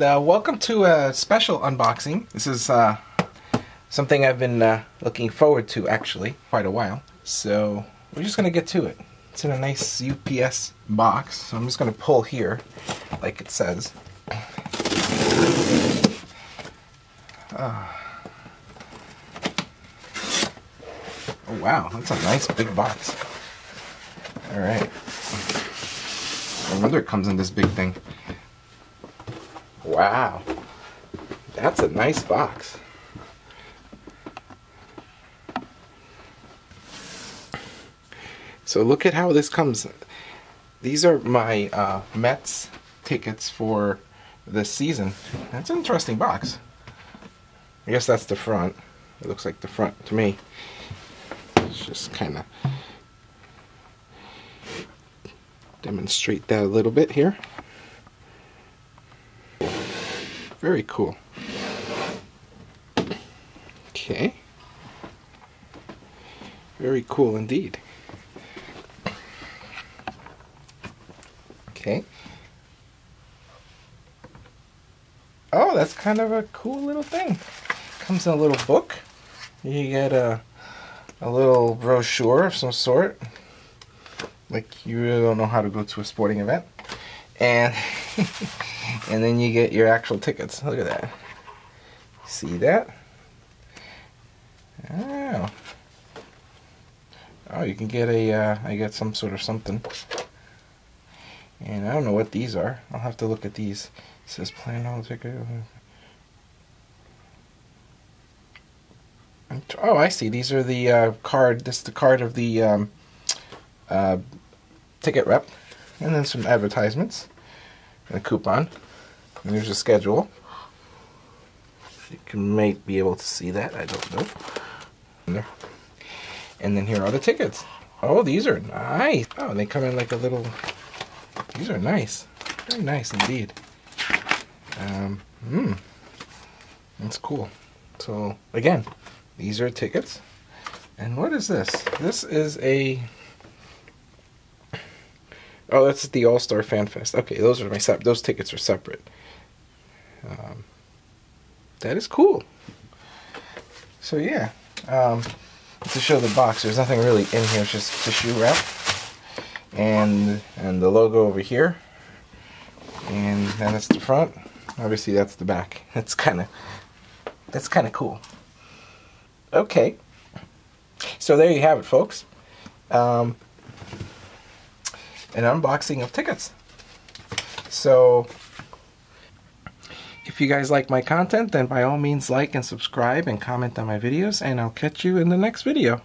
and welcome to a special unboxing. This is something I've been looking forward to actually quite a while. So we're just gonna get to it. It's in a nice UPS box, so I'm just gonna pull here like it says. Oh wow, that's a nice big box. Alright. No wonder it comes in this big thing. Wow. That's a nice box. So look at how this comes. These are my Mets tickets for this season. That's an interesting box. I guess that's the front. It looks like the front to me. Let's just kind of demonstrate that a little bit here. Very cool. Okay. Very cool indeed. Okay. Oh, that's kind of a cool little thing. Comes in a little book. You get a little brochure of some sort. Like you really don't know how to go to a sporting event. And and then you get your actual tickets. Look at that. See that? Oh. Oh, you can get I get some sort of something. And I don't know what these are. I'll have to look at these. It says plan all ticket. Oh, I see. These are the card. This is the card of the ticket rep. And then some advertisements. And a coupon. And there's a schedule. You may be able to see that. I don't know. And then here are the tickets. Oh, these are nice. Oh, they come in like a little... These are nice. Very nice indeed. That's cool. So, again, these are tickets. And what is this? This is a... Oh, that's the All-Star Fan Fest. Okay, those are those tickets are separate. That is cool. So yeah, to show the box, there's nothing really in here. It's just tissue wrap, and the logo over here, and then that's the front. Obviously, that's the back. That's kind of cool. Okay, so there you have it, folks. An unboxing of tickets. So if you guys like my content, then by all means like and subscribe and comment on my videos, and I'll catch you in the next video.